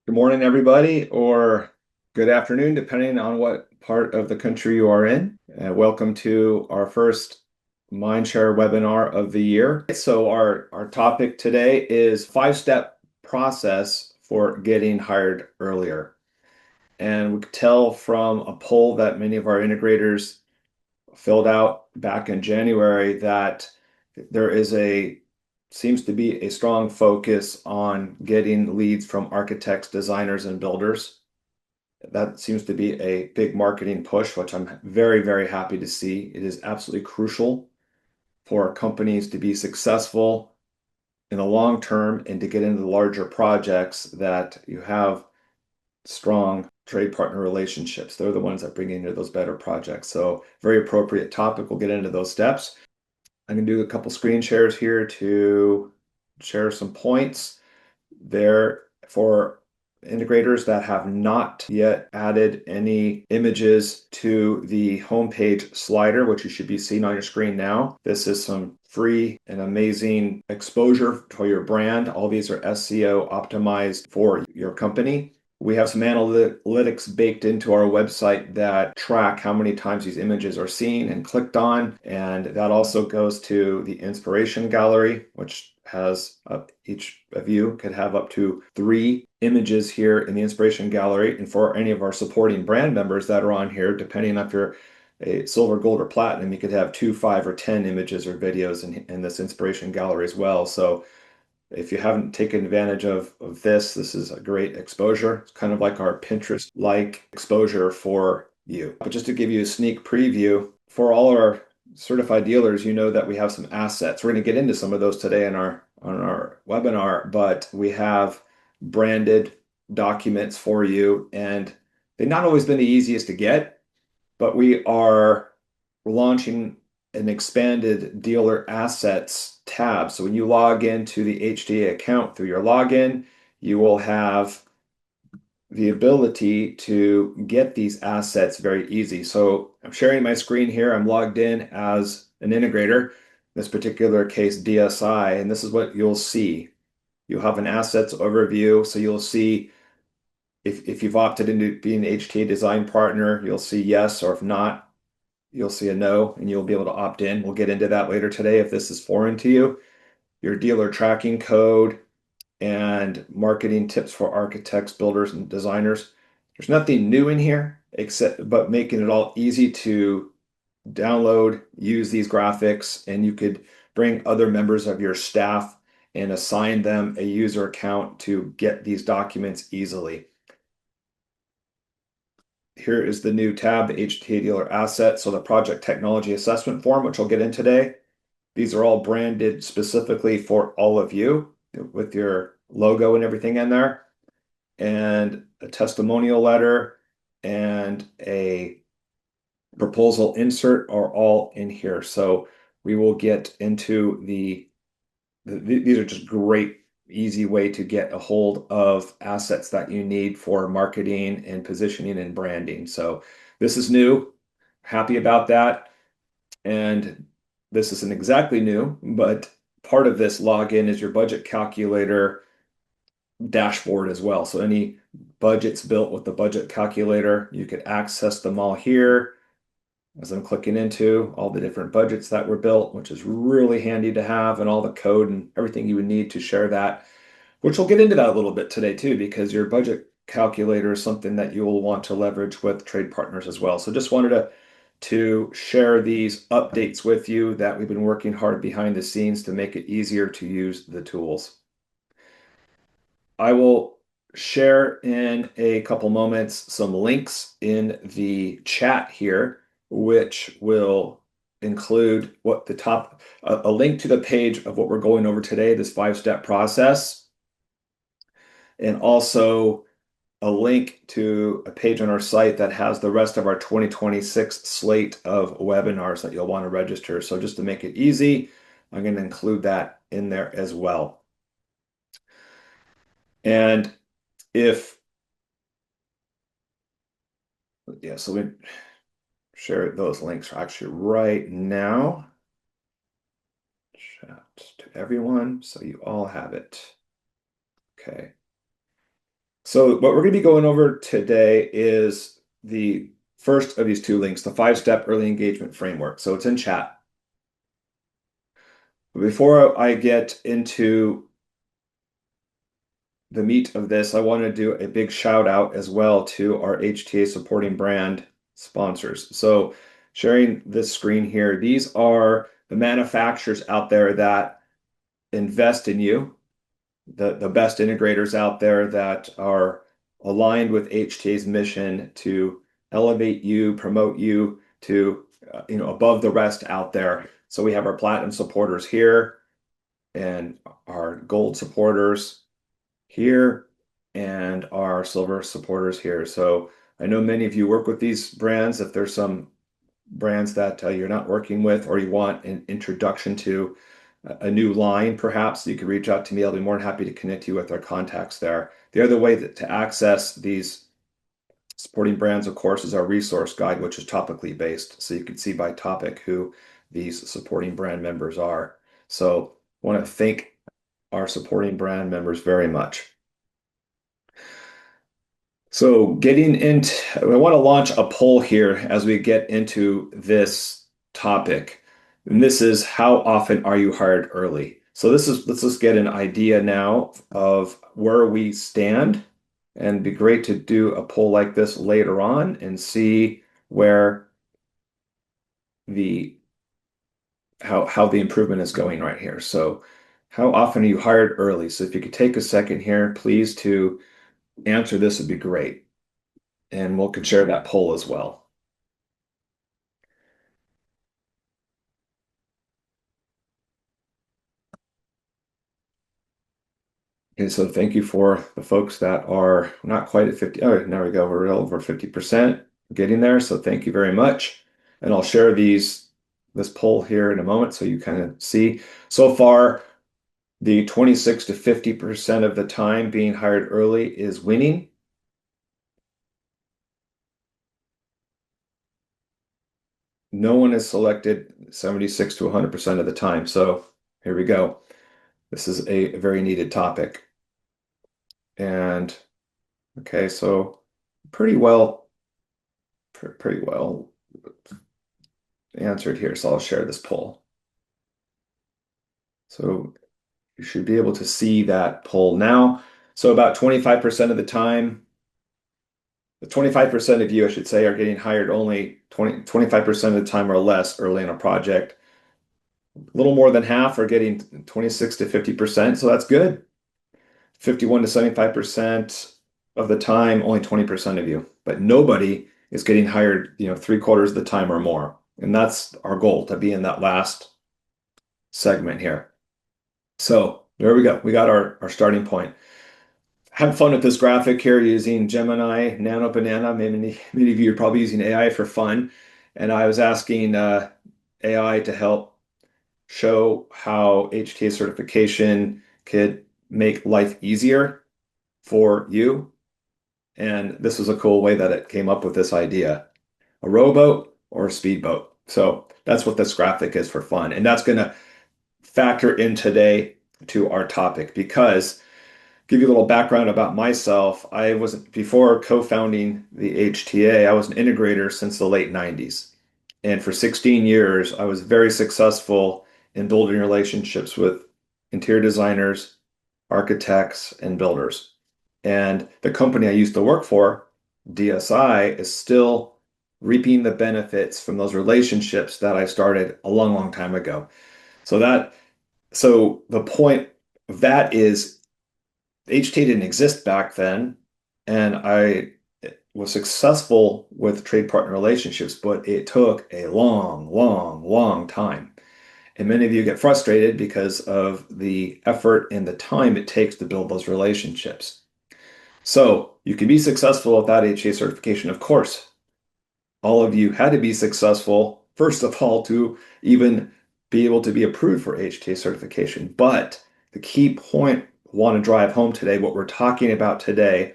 Good morning, everybody, or good afternoon, depending on what part of the country you are in. Welcome to our first Mindshare webinar of the year. So our topic today is five-step process for getting hired earlier. And we could tell from a poll that many of our integrators filled out back in January that there seems to be a strong focus on getting leads from architects, designers, and builders. That seems to be a big marketing push, which I'm very, very happy to see. It is absolutely crucial for companies to be successful in the long term and to get into the larger projects that you have strong trade partner relationships. They're the ones that bring you into those better projects. So very appropriate topic. We'll get into those steps. I'm going to do a couple screen shares here to share some points there for integrators that have not yet added any images to the homepage slider, which you should be seeing on your screen now. This is some free and amazing exposure for your brand. All these are SEO optimized for your company. We have some analytics baked into our website that track how many times these images are seen and clicked on. And that also goes to the inspiration gallery, which has each of you could have up to 3 images here in the inspiration gallery. And for any of our supporting brand members that are on here, depending on if you're a silver, gold, or platinum, you could have 2, 5, or 10 images or videos in this inspiration gallery as well. So if you haven't taken advantage of this is a great exposure. It's kind of like our Pinterest-like exposure for you. But just to give you a sneak preview, for all our certified dealers, you know that we have some assets. We're going to get into some of those today on our webinar, but we have branded documents for you, and they've not always been the easiest to get, but we are launching an expanded dealer assets tab. So when you log into the HTA account through your login, you will have the ability to get these assets very easy. So I'm sharing my screen here. I'm logged in as an integrator, in this particular case DSI, and this is what you'll see. You'll have an assets overview. So you'll see if you've opted into being an HTA design partner, you'll see yes, or if not, you'll see a no, and you'll be able to opt in. We'll get into that later today if this is foreign to you. Your dealer tracking code and marketing tips for architects, builders, and designers. There's nothing new in here except but making it all easy to download, use these graphics, and you could bring other members of your staff and assign them a user account to get these documents easily. Here is the new tab, the HTA Dealer Asset. So the Project Technology Assessment Form, which I'll get in today. These are all branded specifically for all of you with your logo and everything in there. And a testimonial letter and a proposal insert are all in here. So we will get into these are just great easy way to get a hold of assets that you need for marketing and positioning and branding. So this is new. Happy about that. And this isn't exactly new, but part of this login is your budget calculator dashboard as well. So any budgets built with the budget calculator, you could access them all here as I'm clicking into all the different budgets that were built, which is really handy to have, and all the code and everything you would need to share that, which we'll get into that a little bit today too, because your budget calculator is something that you will want to leverage with trade partners as well. So just wanted to share these updates with you that we've been working hard behind the scenes to make it easier to use the tools. I will share in a couple moments some links in the chat here, which will include a link to the page of what we're going over today, this 5-step process, and also a link to a page on our site that has the rest of our 2026 slate of webinars that you'll want to register. So just to make it easy, I'm going to include that in there as well. And so we share those links actually right now. Chat to everyone, so you all have it. Okay. So what we're going to be going over today is the first of these two links, the five-step early engagement framework. So it's in chat. Before I get into the meat of this, I want to do a big shout out as well to our HTA supporting brand sponsors. So sharing this screen here, these are the manufacturers out there that invest in you, the best integrators out there that are aligned with HTA's mission to elevate you, promote you to above the rest out there. So we have our platinum supporters here and our gold supporters here and our silver supporters here. So I know many of you work with these brands. If there's some brands that you're not working with or you want an introduction to a new line, perhaps you could reach out to me. I'll be more than happy to connect you with our contacts there. The other way to access these supporting brands, of course, is our resource guide, which is topically based. So you can see by topic who these supporting brand members are. So I want to thank our supporting brand members very much. So getting into, I want to launch a poll here as we get into this topic. And this is how often are you hired early? So let's just get an idea now of where we stand. And it'd be great to do a poll like this later on and see where the how the improvement is going right here. So how often are you hired early? So if you could take a second here, please, to answer this would be great. And we'll could share that poll as well. And so thank you for the folks that are not quite at 50. Oh, now we go. We're over 50% getting there. So thank you very much. And I'll share this poll here in a moment so you kind of see. So far, the 26 to 50% of the time being hired early is winning. No one is selected 76 to 100% of the time. So here we go. This is a very needed topic. And okay, so pretty well answered here. So I'll share this poll. So you should be able to see that poll now. So about 25% of the time, the 25% of you, I should say, are getting hired only 25% of the time or less early in a project. A little more than half are getting 26 to 50%. So that's good. 51 to 75% of the time, only 20% of you. But nobody is getting hired, three-quarters of the time or more. And that's our goal, to be in that last segment here. So there we go. We got our starting point. Have fun with this graphic here using Gemini, Nano Banana. Many of you are probably using AI for fun. And I was asking AI to help show how HTA certification could make life easier for you. And this was a cool way that it came up with this idea. A rowboat or a speedboat. So that's what this graphic is for fun. And that's going to factor in today to our topic because give you a little background about myself. I was before co-founding the HTA, I was an integrator since the late 90s. And for 16 years, I was very successful in building relationships with interior designers, architects, and builders. And the company I used to work for, DSI, is still reaping the benefits from those relationships that I started a long, long time ago. So the point of that is HTA didn't exist back then, and I was successful with trade partner relationships, but it took a long, long, long time. And many of you get frustrated because of the effort and the time it takes to build those relationships. So you can be successful without HTA certification, of course. All of you had to be successful, first of all, to even be able to be approved for HTA certification. But the key point I want to drive home today, what we're talking about today,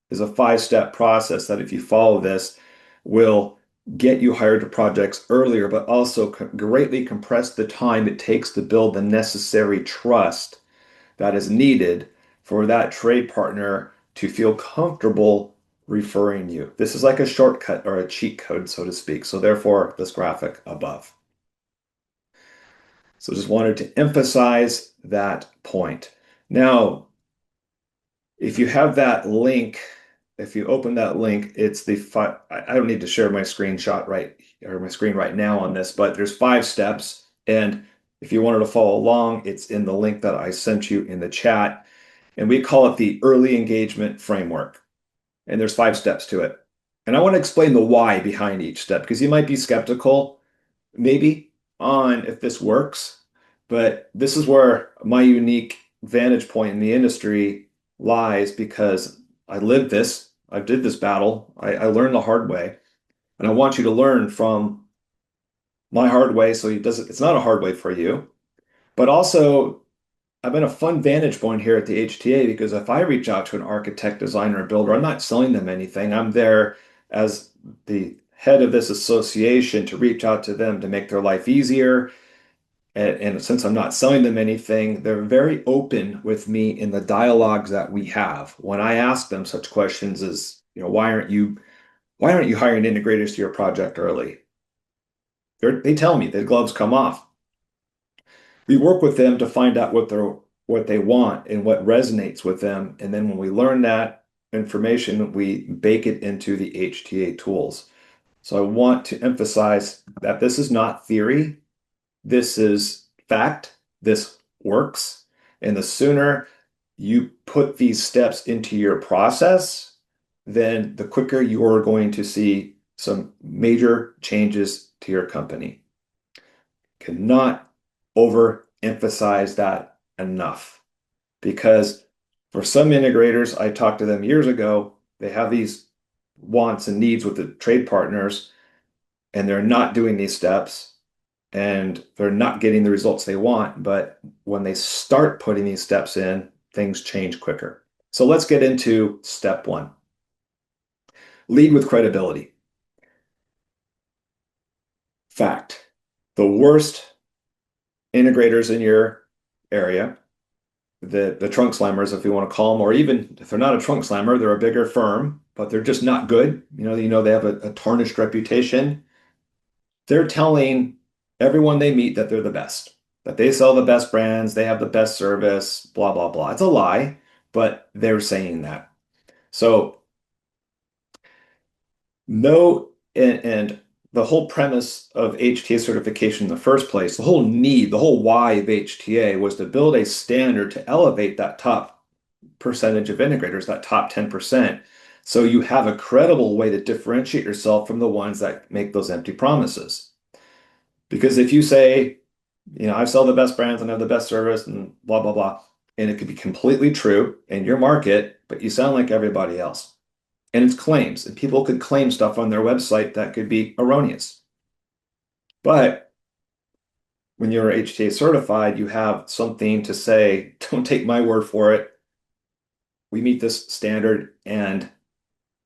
is a five-step process that if you follow this, will get you hired to projects earlier, but also greatly compress the time it takes to build the necessary trust that is needed for that trade partner to feel comfortable referring you. This is like a shortcut or a cheat code, so to speak. So therefore, this graphic above. So just wanted to emphasize that point. Now, if you have that link, if you open that link, it's the five. I don't need to share my screenshot right or my screen right now on this, but there's 5 steps. And if you wanted to follow along, it's in the link that I sent you in the chat. And we call it the early engagement framework. And there's 5 steps to it. And I want to explain the why behind each step because you might be skeptical, maybe, on if this works. But this is where my unique vantage point in the industry lies because I lived this, I did this battle, I learned the hard way, and I want you to learn from my hard way so it's not a hard way for you. But also, I'm in a fun vantage point here at the HTA because if I reach out to an architect, designer, or builder, I'm not selling them anything. I'm there as the head of this association to reach out to them to make their life easier. And since I'm not selling them anything, they're very open with me in the dialogues that we have. When I ask them such questions as, why aren't you hiring integrators to your project early? They tell me the gloves come off. We work with them to find out what they want and what resonates with them. And then when we learn that information, we bake it into the HTA tools. So I want to emphasize that this is not theory. This is fact. This works. And the sooner you put these steps into your process, then the quicker you are going to see some major changes to your company. Cannot overemphasize that enough because for some integrators, I talked to them years ago, they have these wants and needs with the trade partners and they're not doing these steps and they're not getting the results they want. But when they start putting these steps in, things change quicker. So let's get into step 1. Lead with credibility. Fact. The worst integrators in your area, the trunk slammers, if you want to call them, or even if they're not a trunk slammer, they're a bigger firm, but they're just not good. They have a tarnished reputation. They're telling everyone they meet that they're the best, that they sell the best brands, they have the best service, blah, blah, blah. It's a lie, but they're saying that. So no, and the whole premise of HTA certification in the first place, the whole need, the whole why of HTA was to build a standard to elevate that top percentage of integrators, that top 10%. So you have a credible way to differentiate yourself from the ones that make those empty promises. Because if you say, I sell the best brands and have the best service and blah, blah, blah, and it could be completely true in your market, but you sound like everybody else. And it's claims, and people could claim stuff on their website that could be erroneous. But when you're HTA certified, you have something to say, don't take my word for it. We meet this standard, and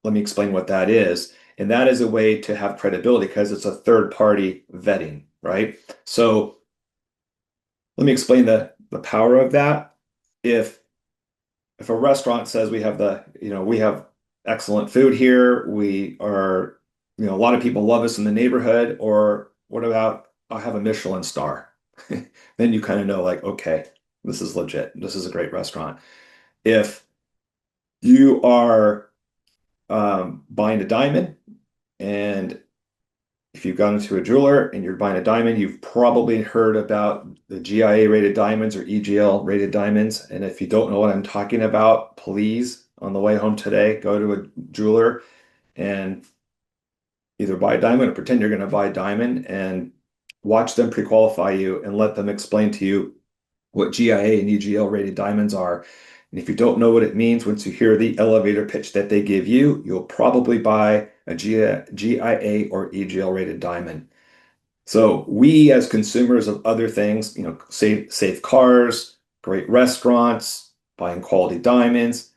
let me explain what that is. And that is a way to have credibility because it's a third-party vetting, right? So let me explain the power of that. If a restaurant says we have excellent food here, we are, a lot of people love us in the neighborhood, or what about I have a Michelin star? Then you kind of know, like, okay, this is legit. This is a great restaurant. If you are buying a diamond, and if you've gone into a jeweler and you're buying a diamond, you've probably heard about the GIA rated diamonds or EGL rated diamonds. And if you don't know what I'm talking about, please, on the way home today, go to a jeweler and either buy a diamond or pretend you're going to buy a diamond and watch them pre-qualify you and let them explain to you what GIA and EGL rated diamonds are. And if you don't know what it means, once you hear the elevator pitch that they give you, you'll probably buy a GIA or EGL rated diamond. So we, as consumers of other things, safe cars, great restaurants, buying quality diamonds,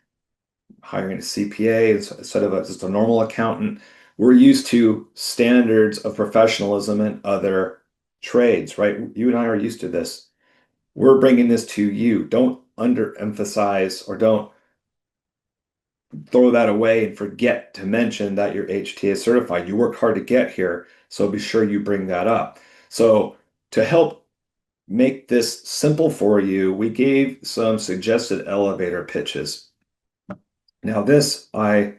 hiring a CPA instead of just a normal accountant, we're used to standards of professionalism in other trades, right? You and I are used to this. We're bringing this to you. Don't underemphasize or don't throw that away and forget to mention that you're HTA certified. You worked hard to get here, so be sure you bring that up. So to help make this simple for you, we gave some suggested elevator pitches. Now this I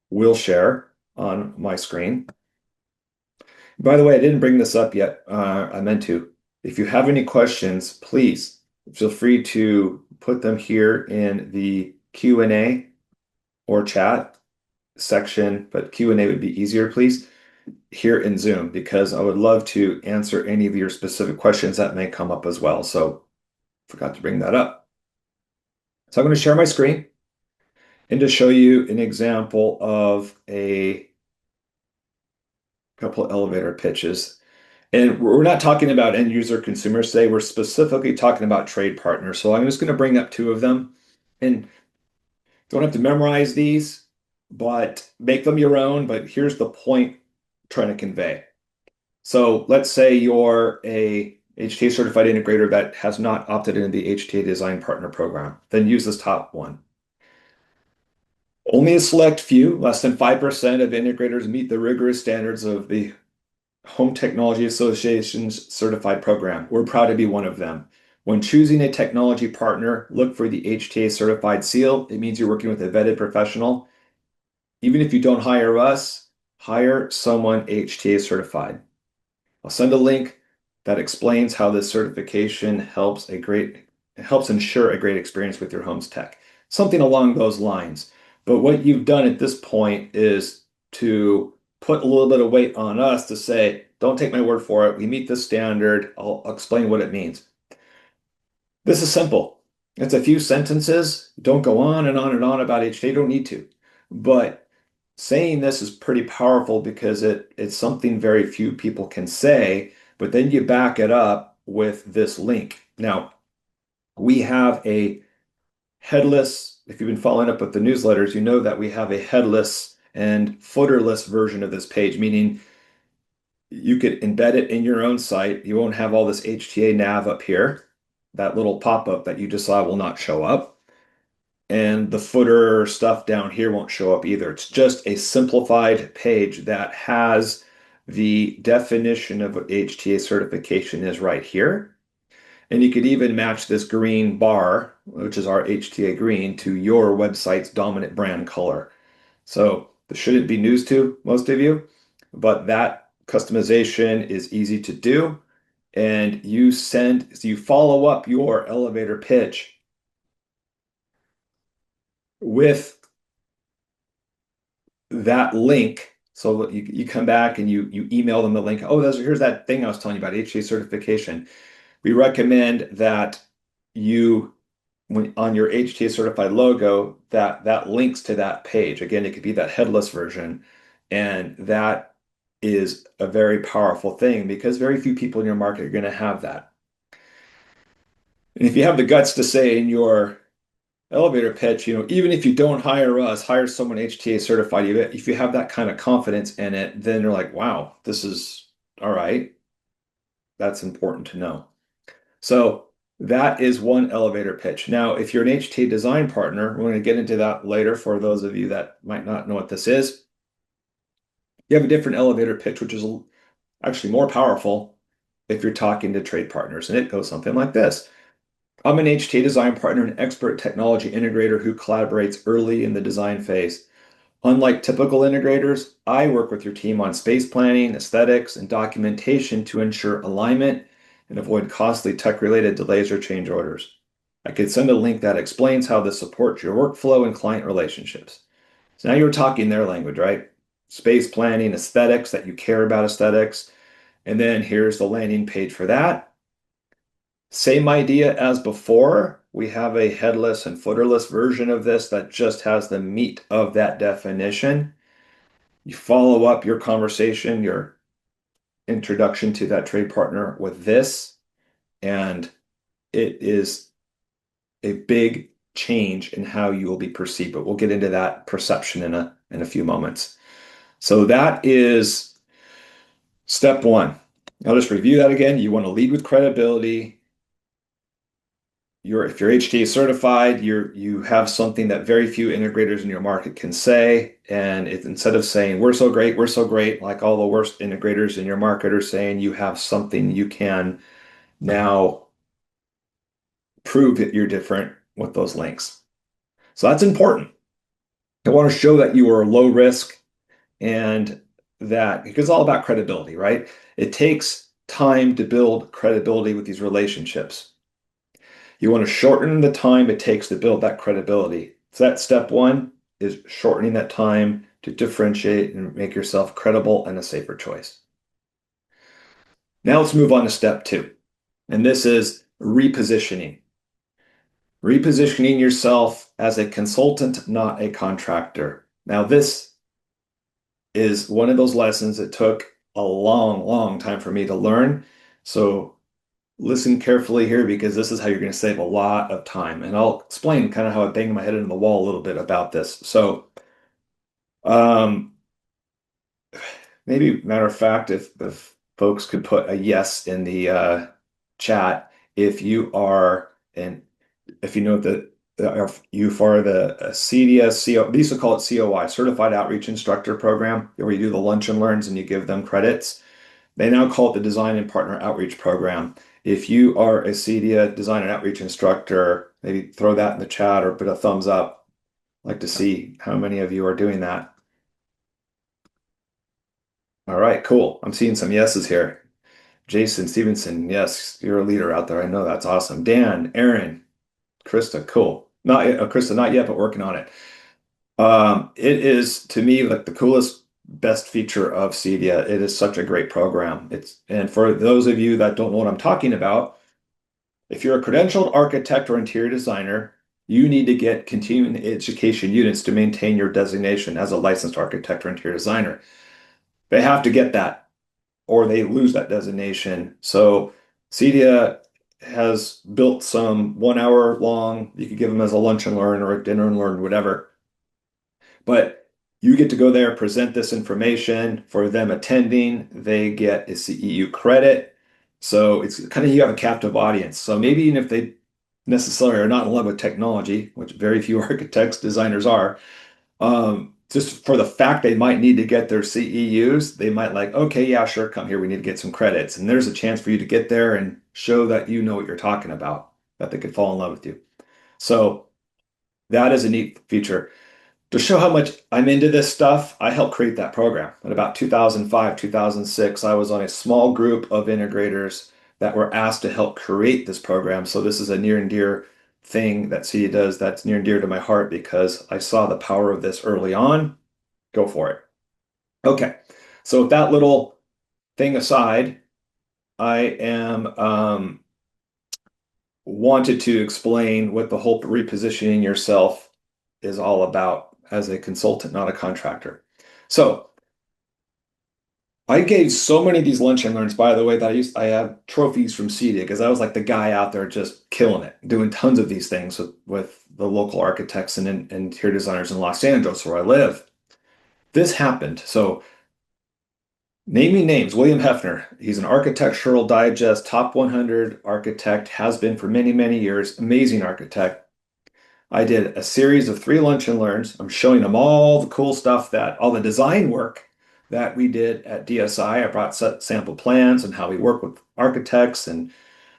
will share on my screen. By the way, I didn't bring this up yet. I meant to. If you have any questions, please feel free to put them here in the Q&A or chat section, but Q&A would be easier, please, here in Zoom, because I would love to answer any of your specific questions that may come up as well. So forgot to bring that up. So I'm going to share my screen and just show you an example of a couple of elevator pitches. And we're not talking about end user consumers today. We're specifically talking about trade partners. So I'm just going to bring up two of them, and don't have to memorize these, but make them your own. But here's the point I'm trying to convey. So let's say you're a HTA certified integrator that has not opted into the HTA design partner program. Then use this top one. Only a select few, less than 5% of integrators meet the rigorous standards of the Home Technology Association's certified program. We're proud to be one of them. When choosing a technology partner, look for the HTA certified seal. It means you're working with a vetted professional. Even if you don't hire us, hire someone HTA certified. I'll send a link that explains how this certification helps ensure a great experience with your home's tech. Something along those lines. But what you've done at this point is to put a little bit of weight on us to say, don't take my word for it. We meet this standard. I'll explain what it means. This is simple. It's a few sentences. Don't go on and on and on about HTA. You don't need to. But saying this is pretty powerful because it's something very few people can say, but then you back it up with this link. Now, we have a headless, if you've been following up with the newsletters, you know that we have a headless and footerless version of this page, meaning you could embed it in your own site. You won't have all this HTA nav up here. That little pop-up that you just saw will not show up. And the footer stuff down here won't show up either. It's just a simplified page that has the definition of what HTA certification is right here. And you could even match this green bar, which is our HTA green, to your website's dominant brand color. So this shouldn't be news to most of you, but that customization is easy to do. And you follow up your elevator pitch with that link. So you come back and you email them the link. Oh, here's that thing I was telling you about, HTA certification. We recommend that on your HTA certified logo, that links to that page. Again, it could be that headless version. And that is a very powerful thing because very few people in your market are going to have that. And if you have the guts to say in your elevator pitch, even if you don't hire us, hire someone HTA certified. If you have that kind of confidence in it, then they're like, wow, this is all right. That's important to know. So that is one elevator pitch. Now, if you're an HTA design partner, we're going to get into that later for those of you that might not know what this is. You have a different elevator pitch, which is actually more powerful if you're talking to trade partners. And it goes something like this. I'm an HTA design partner and expert technology integrator who collaborates early in the design phase. Unlike typical integrators, I work with your team on space planning, aesthetics, and documentation to ensure alignment and avoid costly tech-related delays or change orders. I could send a link that explains how this supports your workflow and client relationships. So now you're talking their language, right? Space planning, aesthetics, that you care about aesthetics. And then here's the landing page for that. Same idea as before. We have a headless and footerless version of this that just has the meat of that definition. You follow up your conversation, your introduction to that trade partner with this, and it is a big change in how you will be perceived. But we'll get into that perception in a few moments. So that is step one. I'll just review that again. You want to lead with credibility. if you're HTA certified, you have something that very few integrators in your market can say. And instead of saying we're so great, like all the worst integrators in your market are saying, you have something you can now prove that you're different with those links. So that's important. I want to show that you are low risk and that because it's all about credibility, right? It takes time to build credibility with these relationships. You want to shorten the time it takes to build that credibility. So that step one is shortening that time to differentiate and make yourself credible and a safer choice. Now let's move on to step two. And this is repositioning. Repositioning yourself as a consultant, not a contractor. Now, this is one of those lessons that took a long, long time for me to learn. So listen carefully here because this is how you're going to save a lot of time. And I'll explain kind of how I banged my head into the wall a little bit about this. So, um, maybe matter of fact, if folks could put a yes in the chat if you are and if you know that if you for the CDS CO, they used to call it COI, Certified Outreach Instructor Program, where you do the lunch and learns and you give them credits. They now call it the Design and Partner Outreach Program. If you are a CEDIA Design and Outreach Instructor, maybe throw that in the chat or put a thumbs up. I'd like to see how many of you are doing that. All right, cool. I'm seeing some yeses here. Jason Stevenson, yes, you're a leader out there. I know that's awesome. Dan, Aaron, Krista, cool. Not Krista, not yet, but working on it. It is to me like the coolest, best feature of CEDIA. It is such a great program. And for those of you that don't know what I'm talking about, if you're a credentialed architect or interior designer, you need to get continuing education units to maintain your designation as a licensed architect or interior designer. They have to get that or they lose that designation. So CEDIA has built some 1 hour long, you could give them as a lunch and learn or a dinner and learn, whatever. But you get to go there, present this information for them attending. They get a CEU credit. So it's kind of you have a captive audience. So maybe even if they necessarily are not in love with technology, which very few architects, designers are, just for the fact they might need to get their CEUs, they might like, okay, yeah, sure, come here. We need to get some credits. And there's a chance for you to get there and show that you know what you're talking about, that they could fall in love with you. So that is a neat feature. To show how much I'm into this stuff, I helped create that program. In about 2005, 2006, I was on a small group of integrators that were asked to help create this program. So this is a near and dear thing that CEDIA does that's near and dear to my heart because I saw the power of this early on. Go for it. Okay, so with that little thing aside, I am wanted to explain what the whole repositioning yourself is all about as a consultant, not a contractor. So I gave so many of these lunch and learns, by the way, that I have trophies from CEDIA because I was like the guy out there just killing it, doing tons of these things with the local architects and interior designers in Los Angeles, where I live. This happened. So naming names, William Hefner. He's an Architectural Digest top 100 architect, has been for many, many years. Amazing architect. I did a series of 3 lunch and learns. I'm showing them all the cool stuff all the design work that we did at DSI. I brought sample plans and how we work with architects and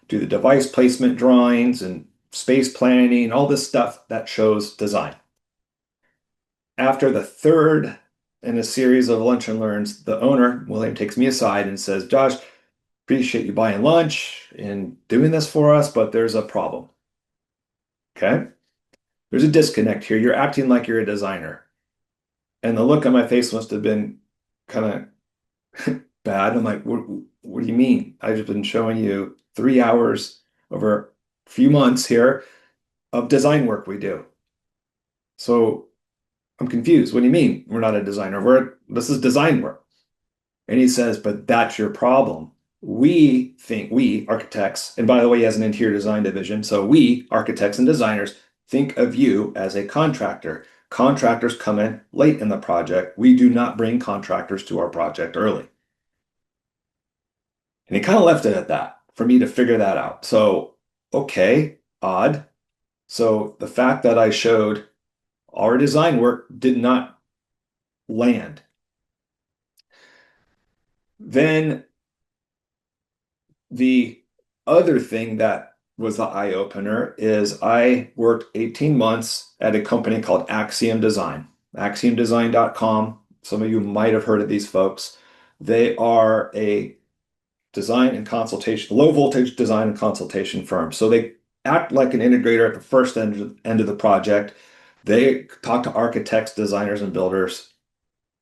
do the device placement drawings and space planning, all this stuff that shows design. After the third in a series of lunch and learns, the owner, William, takes me aside and says, Josh, appreciate you buying lunch and doing this for us, but there's a problem. Okay? There's a disconnect here. You're acting like you're a designer. And the look on my face must have been kind of bad. I'm like, what do you mean? I've just been showing you 3 hours over a few months here of design work we do. So I'm confused. What do you mean we're not a designer? This is design work. And he says, but that's your problem. We architects, and by the way, he has an interior design division. So we architects and designers think of you as a contractor. Contractors come in late in the project. We do not bring contractors to our project early. And he kind of left it at that for me to figure that out. So, okay, odd. So the fact that I showed our design work did not land. Then the other thing that was the eye opener is I worked 18 months at a company called Axiom Design, axiomdesign.com. Some of you might have heard of these folks. They are a design and consultation, low voltage design and consultation firm. So they act like an integrator at the first end of the project. They talk to architects, designers, and builders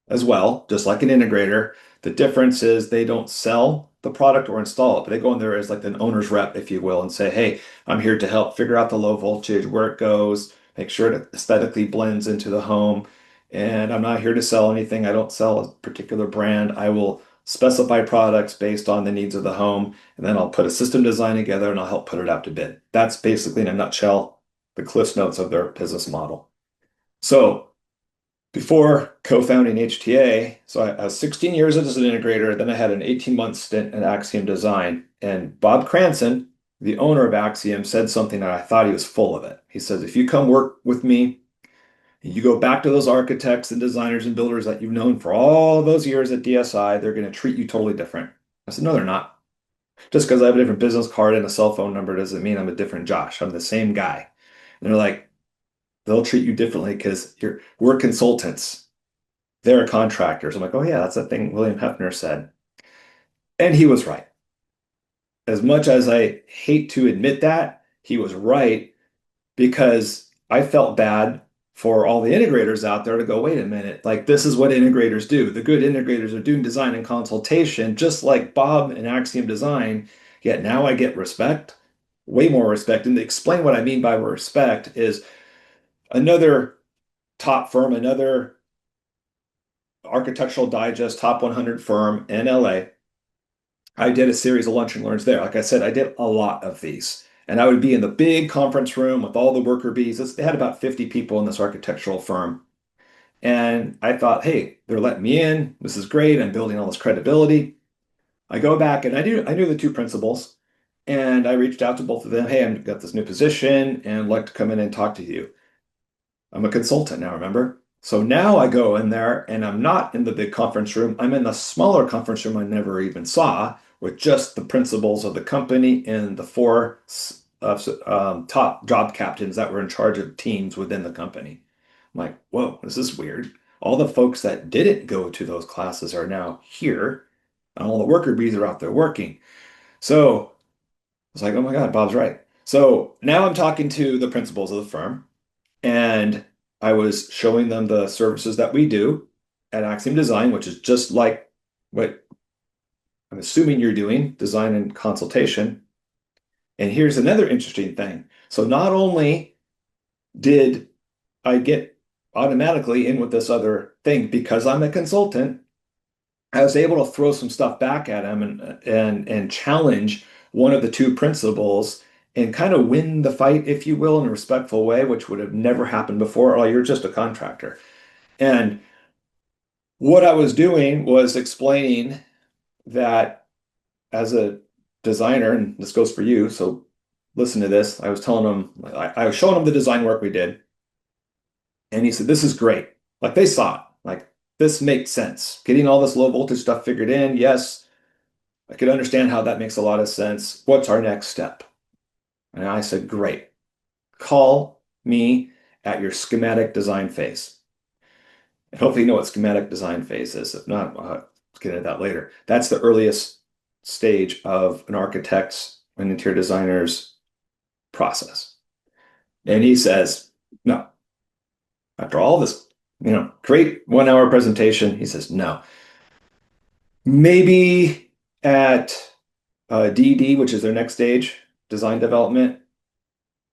as well, just like an integrator. The difference is they don't sell the product or install it, but they go in there as like an owner's rep, if you will, and say, hey, I'm here to help figure out the low voltage, where it goes, make sure it aesthetically blends into the home. And I'm not here to sell anything. I don't sell a particular brand. I will specify products based on the needs of the home, and then I'll put a system design together and I'll help put it out to bid. That's basically in a nutshell the Cliff Notes of their business model. So before co-founding HTA, so I was 16 years as an integrator, then I had an 18-month stint at Axiom Design. And Bob Cranston, the owner of Axiom, said something that I thought he was full of it. He says, if you come work with me, you go back to those architects and designers and builders that you've known for all those years at DSI, they're going to treat you totally different. I said, no, they're not. Just because I have a different business card and a cell phone number doesn't mean I'm a different Josh. I'm the same guy. And they're like, they'll treat you differently because we're consultants. They're contractors. I'm like, oh yeah, that's the thing William Hefner said. And he was right. As much as I hate to admit that, he was right because I felt bad for all the integrators out there to go, wait a minute, like this is what integrators do. The good integrators are doing design and consultation, just like Bob and Axiom Design. Yet now I get respect, way more respect. And to explain what I mean by respect is another top firm, another Architectural Digest top 100 firm in LA. I did a series of lunch and learns there. Like I said, I did a lot of these. And I would be in the big conference room with all the worker bees. They had about 50 people in this architectural firm. And I thought, hey, they're letting me in. This is great. I'm building all this credibility. I go back and I knew the two principals. And I reached out to both of them. Hey, I've got this new position and I'd like to come in and talk to you. I'm a consultant now, remember? So now I go in there and I'm not in the big conference room. I'm in the smaller conference room I never even saw with just the principals of the company and the four top job captains that were in charge of teams within the company. I'm like, whoa, this is weird. All the folks that didn't go to those classes are now here, and all the worker bees are out there working. So I was like, oh my God, Bob's right. So now I'm talking to the principals of the firm. And I was showing them the services that we do at Axiom Design, which is just like what I'm assuming you're doing, design and consultation. And here's another interesting thing. So not only did I get automatically in with this other thing because I'm a consultant, I was able to throw some stuff back at him and challenge one of the two principals and kind of win the fight, if you will, in a respectful way, which would have never happened before. Oh, you're just a contractor. And what I was doing was explaining that as a designer, and this goes for you, so listen to this. I was telling him, I was showing him the design work we did, and he said, this is great. Like they saw it. Like this makes sense. Getting all this low voltage stuff figured in, yes, I could understand how that makes a lot of sense. What's our next step? And I said, great. Call me at your schematic design phase. And hopefully you know what schematic design phase is. If not, I'll get into that later. That's the earliest stage of an architect's and interior designer's process. And he says, no, after all this, great 1 hour presentation, he says, no. Maybe at DD, which is their next stage, design development,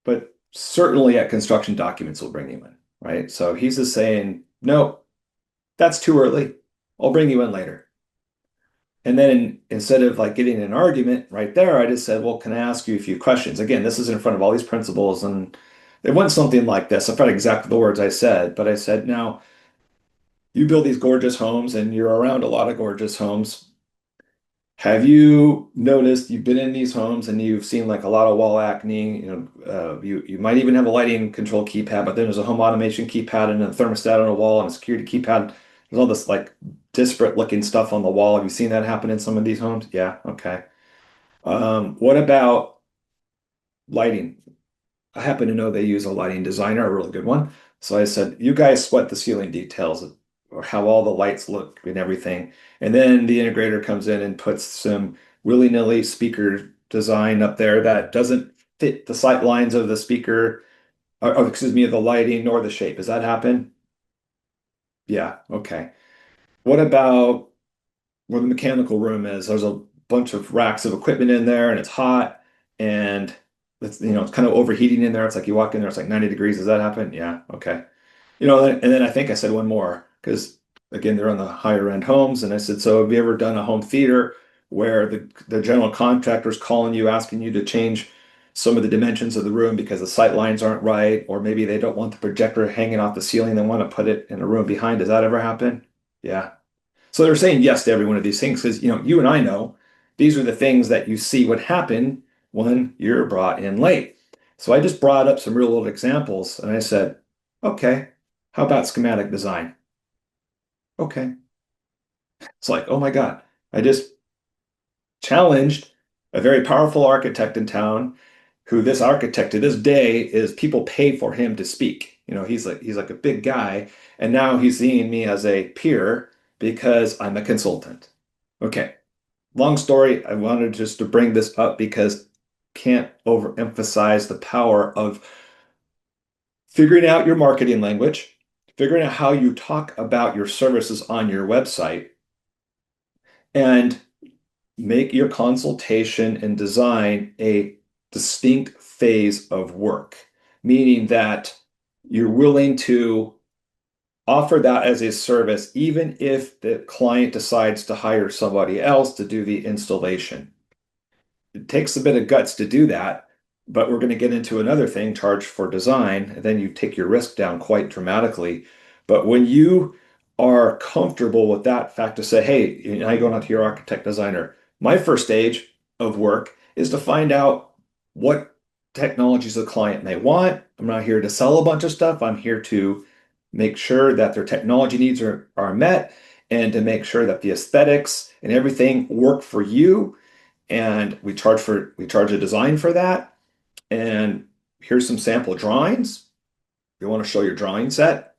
but certainly at construction documents will bring you in, right? So he's just saying, no, that's too early. I'll bring you in later. And then instead of like getting an argument right there, I just said, well, can I ask you a few questions? Again, this is in front of all these principals, and it went something like this. I forgot exactly the words I said, but I said, now you build these gorgeous homes and you're around a lot of gorgeous homes. Have you noticed you've been in these homes and you've seen like a lot of wall acne? You might even have a lighting control keypad, but then there's a home automation keypad and a thermostat on a wall and a security keypad. There's all this like disparate looking stuff on the wall. Have you seen that happen in some of these homes? Yeah, okay. What about lighting? I happen to know they use a lighting designer, a really good one. So I said, you guys sweat the ceiling details or how all the lights look and everything. And then the integrator comes in and puts some willy-nilly speaker design up there that doesn't fit the sight lines of the speaker, or excuse me, of the lighting nor the shape. Does that happen? Yeah, okay. What about where the mechanical room is? There's a bunch of racks of equipment in there and it's hot and it's kind of overheating in there. It's like you walk in there, it's like 90 degrees. Does that happen? Yeah, okay. And then I think I said one more because again, they're on the higher end homes. And I said, so have you ever done a home theater where the general contractor's calling you, asking you to change some of the dimensions of the room because the sight lines aren't right, or maybe they don't want the projector hanging off the ceiling, they want to put it in a room behind. Does that ever happen? Yeah. So they're saying yes to every one of these things because you and I know these are the things that you see would happen when you're brought in late. So I just brought up some real world examples and I said, okay, how about schematic design? Okay. It's like, oh my God, I just challenged a very powerful architect in town who this architect to this day is people pay for him to speak. He's like a big guy, and now he's seeing me as a peer because I'm a consultant. Okay, long story. I wanted just to bring this up because can't overemphasize the power of figuring out your marketing language, figuring out how you talk about your services on your website, and make your consultation and design a distinct phase of work, meaning that you're willing to offer that as a service, even if the client decides to hire somebody else to do the installation. It takes a bit of guts to do that, but we're going to get into another thing, charge for design, and then you take your risk down quite dramatically. But when you are comfortable with that fact to say, hey, now you go out to your architect designer, my first stage of work is to find out what technologies the client may want. I'm not here to sell a bunch of stuff. I'm here to make sure that their technology needs are met and to make sure that the aesthetics and everything work for you, and we charge a design for that. And here's some sample drawings. You want to show your drawing set.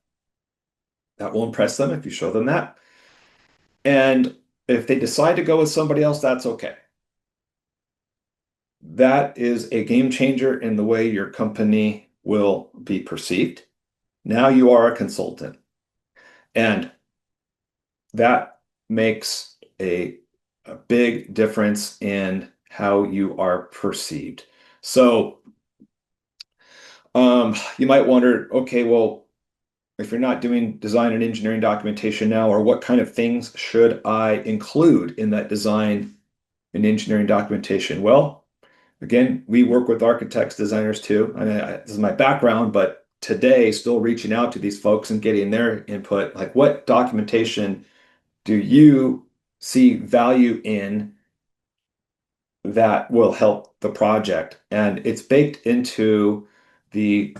That will impress them if you show them that. And if they decide to go with somebody else, that's okay. That is a game changer in the way your company will be perceived. Now you are a consultant, and that makes a big difference in how you are perceived. So you might wonder, okay, well, if you're not doing design and engineering documentation now, or what kind of things should I include in that design and engineering documentation? Well, again, we work with architects, designers too. This is my background, but today, still reaching out to these folks and getting their input. Like, what documentation do you see value in that will help the project? And it's baked into the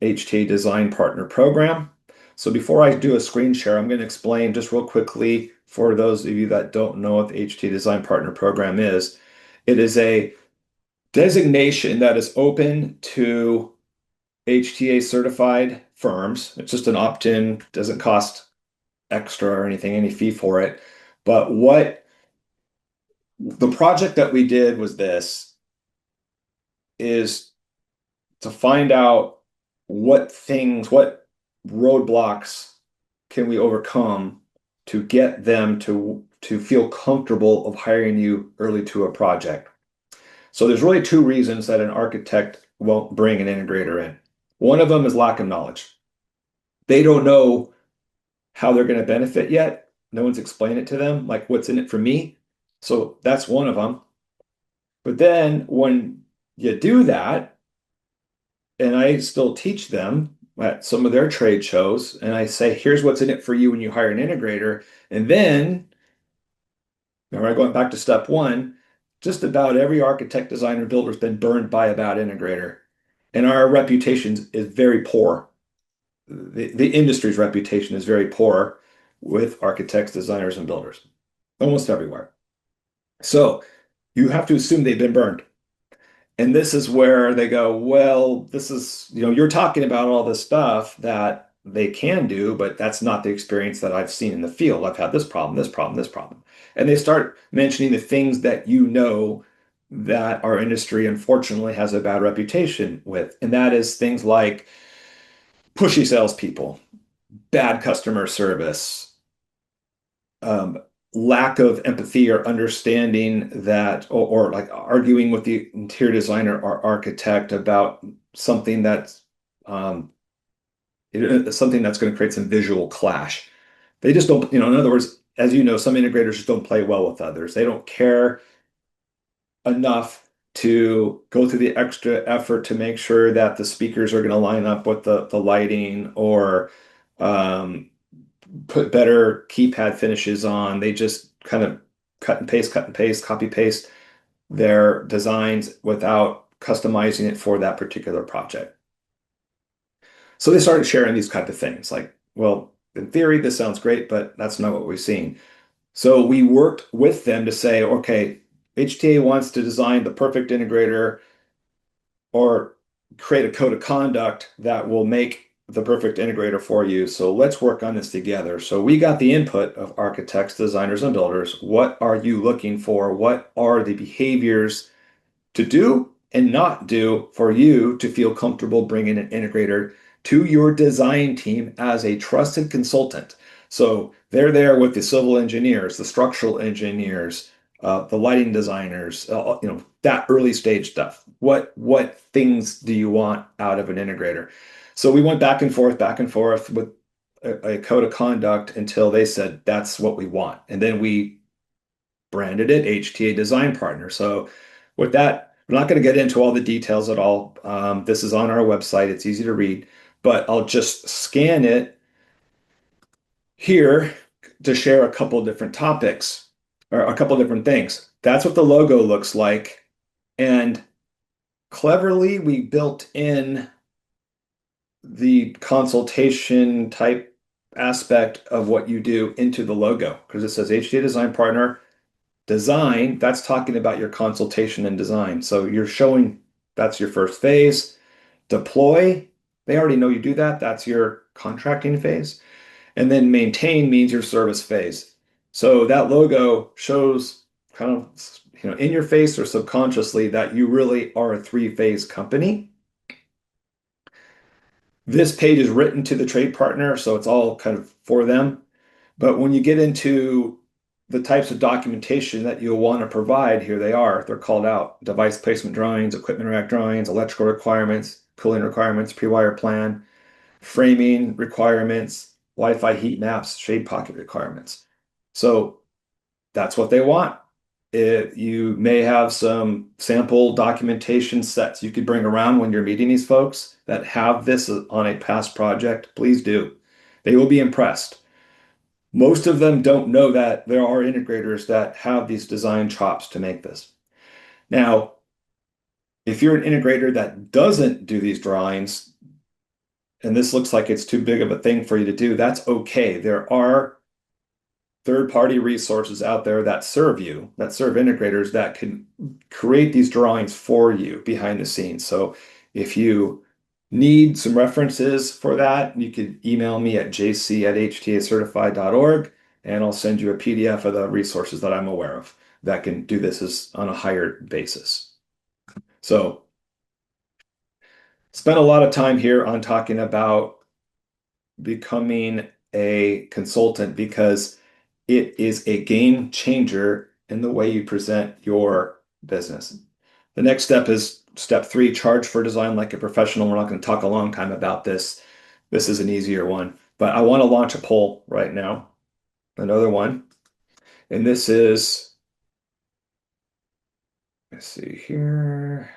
HTA Design Partner Program. So before I do a screen share, I'm going to explain just real quickly for those of you that don't know what the HTA Design Partner Program is. It is a designation that is open to HTA certified firms. It's just an opt-in, doesn't cost extra or anything, any fee for it. But what the project that we did was this is to find out what roadblocks can we overcome to get them to feel comfortable of hiring you early to a project. So there's really two reasons that an architect won't bring an integrator in. One of them is lack of knowledge. They don't know how they're going to benefit yet. No one's explained it to them, like what's in it for me. So that's one of them. But then when you do that, and I still teach them at some of their trade shows, and I say, here's what's in it for you when you hire an integrator. And then All right, going back to step one, just about every architect, designer, builder has been burned by a bad integrator. And our reputation is very poor. The industry's reputation is very poor with architects, designers, and builders, almost everywhere. So you have to assume they've been burned. And this is where they go, well, this is, you're talking about all this stuff that they can do, but that's not the experience that I've seen in the field. I've had this problem, this problem, this problem. And they start mentioning the things that that our industry unfortunately has a bad reputation with. And that is things like pushy salespeople, bad customer service, um, lack of empathy or understanding that, or like arguing with the interior designer or architect about something that's um, something that's going to create some visual clash. They just don't, in other words, as you know, some integrators just don't play well with others. They don't care enough to go through the extra effort to make sure that the speakers are going to line up with the lighting or um, put better keypad finishes on. They just kind of cut and paste, copy paste their designs without customizing it for that particular project. So they started sharing these type of things like, well, in theory, this sounds great, but that's not what we've seen. So we worked with them to say, okay, HTA wants to design the perfect integrator or create a code of conduct that will make the perfect integrator for you. So let's work on this together. So we got the input of architects, designers, and builders. What are you looking for? What are the behaviors to do and not do for you to feel comfortable bringing an integrator to your design team as a trusted consultant? So they're there with the civil engineers, the structural engineers, the lighting designers, that early stage stuff. What things do you want out of an integrator? So we went back and forth with a code of conduct until they said that's what we want, and then we branded it HTA Design Partner. So with that, we're not going to get into all the details at all. This is on our website. It's easy to read, but I'll just scan it here to share a couple different topics or a couple different things. That's what the logo looks like. And cleverly, we built in the consultation type aspect of what you do into the logo because it says HTA Design Partner. Design, that's talking about your consultation and design. So you're showing that's your first phase. Deploy, they already know you do that. That's your contracting phase. And then maintain means your service phase. So that logo shows kind of, in your face or subconsciously that you really are a three-phase company. This page is written to the trade partner, so it's all kind of for them. But when you get into the types of documentation that you'll want to provide, here they are. They're called out. Device placement drawings, equipment rack drawings, electrical requirements, cooling requirements, pre-wire plan, framing requirements, Wi-Fi heat maps, shade pocket requirements. So that's what they want. You may have some sample documentation sets you could bring around when you're meeting these folks that have this on a past project. Please do. They will be impressed. Most of them don't know that there are integrators that have these design chops to make this. Now, if you're an integrator that doesn't do these drawings, and this looks like it's too big of a thing for you to do, that's okay. There are third-party resources out there that serve you, that serve integrators that can create these drawings for you behind the scenes. So if you need some references for that, you could email me at jc@htacertified.org and I'll send you a PDF of the resources that I'm aware of that can do this as on a hired basis. So spent a lot of time here on talking about becoming a consultant because it is a game changer in the way you present your business. The next step is step 3, charge for design like a professional. We're not going to talk a long time about this. This is an easier one, but I want to launch a poll right now, another one. And this is, let's see here.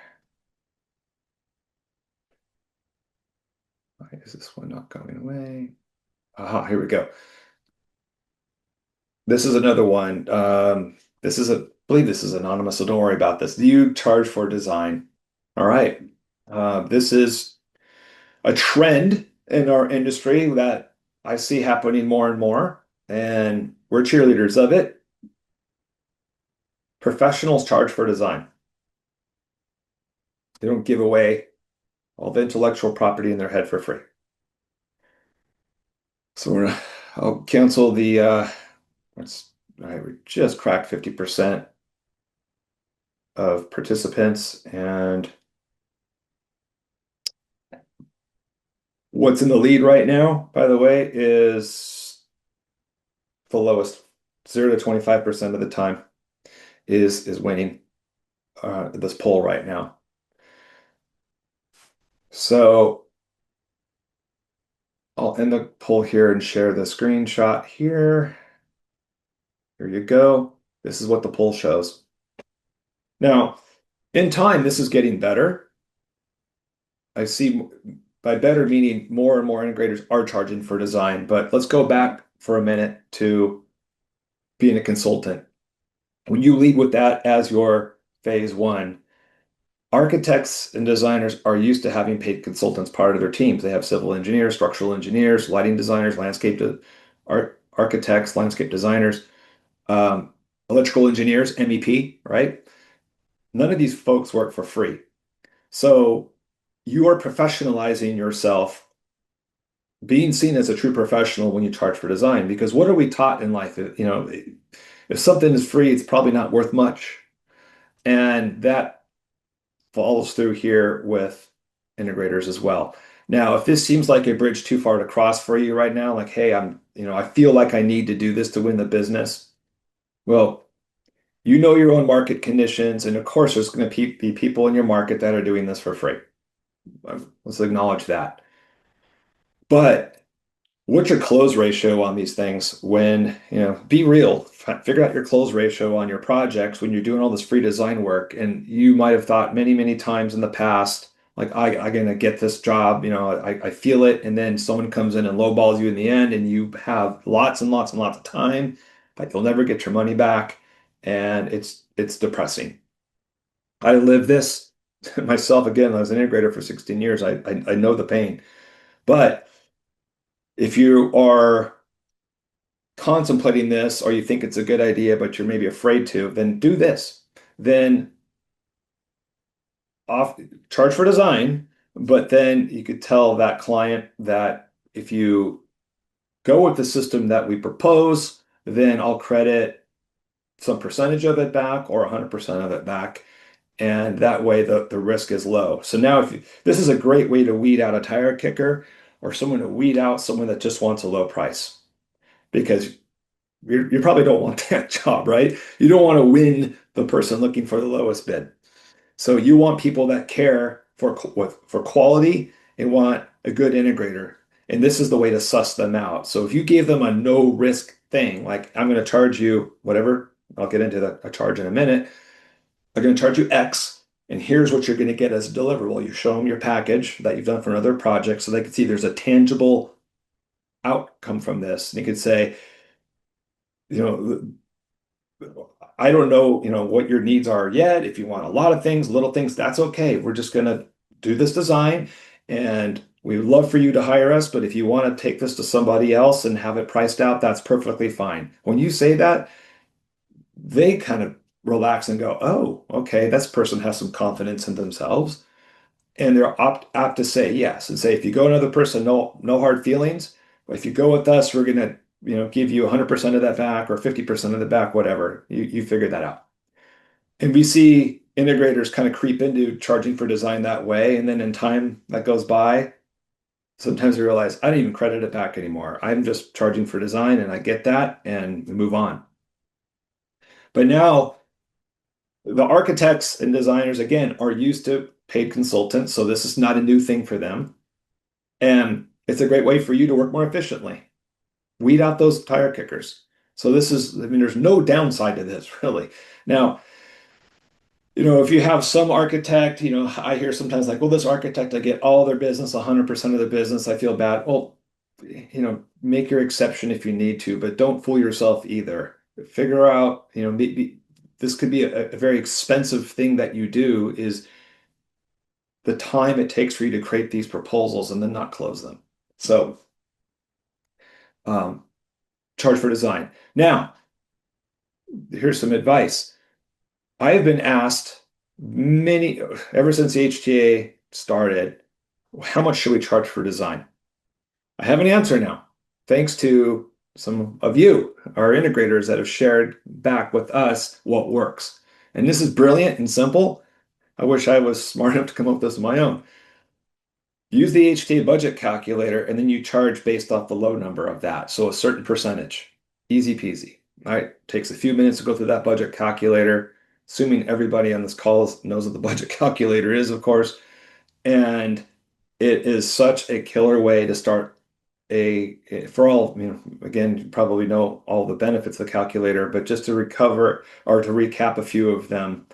Why is this one not going away? Aha, here we go. This is another one. I believe this is anonymous, so don't worry about this. Do you charge for design? All right. This is a trend in our industry that I see happening more and more, and we're cheerleaders of it. Professionals charge for design. They don't give away all the intellectual property in their head for free. So I'll cancel the let's all right, we just cracked 50% of participants, and what's in the lead right now, by the way, is the lowest. 0 to 25% of the time is winning this poll right now. So I'll end the poll here and share the screenshot here. Here you go. This is what the poll shows. Now, in time, this is getting better. I see by better meaning more and more integrators are charging for design, but let's go back for a minute to being a consultant. When you lead with that as your phase one, architects and designers are used to having paid consultants part of their teams. They have civil engineers, structural engineers, lighting designers, architects, landscape designers, um, electrical engineers, MEP, right? None of these folks work for free. So you are professionalizing yourself, being seen as a true professional when you charge for design. Because what are we taught in life? If something is free, it's probably not worth much. And that follows through here with integrators as well. Now, if this seems like a bridge too far to cross for you right now, like, hey, I feel like I need to do this to win the business. Well, you know your own market conditions, and of course, there's going to be people in your market that are doing this for free. Let's acknowledge that. But what's your close ratio on these things when, be real, figure out your close ratio on your projects when you're doing all this free design work. And you might have thought many, many times in the past, like, I'm going to get this job, I feel it. And then someone comes in and lowballs you in the end, and you have lots and lots and lots of time, but you'll never get your money back. And it's depressing. I live this myself. Again, I was an integrator for 16 years. I know the pain. But if you are contemplating this or you think it's a good idea, but you're maybe afraid to, then do this. Then off charge for design, but then you could tell that client that if you go with the system that we propose, then I'll credit some percentage of it back or 100% of it back. And that way the risk is low. So now this is a great way to weed out a tire kicker or someone to weed out someone that just wants a low price because you probably don't want that job, right? You don't want to win the person looking for the lowest bid. So you want people that care for quality and want a good integrator. And this is the way to suss them out. So if you gave them a no risk thing, like I'm going to charge you whatever, I'll get into a charge in a minute. I'm going to charge you X, and here's what you're going to get as a deliverable. You show them your package that you've done for another project so they can see there's a tangible outcome from this. And you could say, you know, I don't know, what your needs are yet. If you want a lot of things, little things, that's okay. We're just going to do this design and we would love for you to hire us, but if you want to take this to somebody else and have it priced out, that's perfectly fine. When you say that, they kind of relax and go, oh, okay, this person has some confidence in themselves. And they're apt to say yes and say, if you go another person, no hard feelings. But if you go with us, we're going to, give you 100% of that back or 50% of the back, whatever. You figure that out. And we see integrators kind of creep into charging for design that way. And then in time that goes by, sometimes we realize I don't even credit it back anymore. I'm just charging for design and I get that and we move on. But now the architects and designers, again, are used to paid consultants. So this is not a new thing for them. And it's a great way for you to work more efficiently. Weed out those tire kickers. So there's no downside to this, really. Now, if you have some architect, I hear sometimes like, well, this architect, I get all their business, 100% of the business. I feel bad. Well, make your exception if you need to, but don't fool yourself either. Figure out, maybe this could be a very expensive thing that you do is the time it takes for you to create these proposals and then not close them. So um, charge for design. Now, here's some advice. I have been asked ever since the HTA started, how much should we charge for design? I have an answer now, thanks to some of you, our integrators that have shared back with us what works. And this is brilliant and simple. I wish I was smart enough to come up with this on my own. Use the HTA budget calculator, and then you charge based off the low number of that. So a certain percentage. Easy peasy. All right. Takes a few minutes to go through that budget calculator, assuming everybody on this call knows what the budget calculator is, of course. And it is such a killer way to start for all, again, you probably know all the benefits of the calculator, but just to recover or to recap a few of them,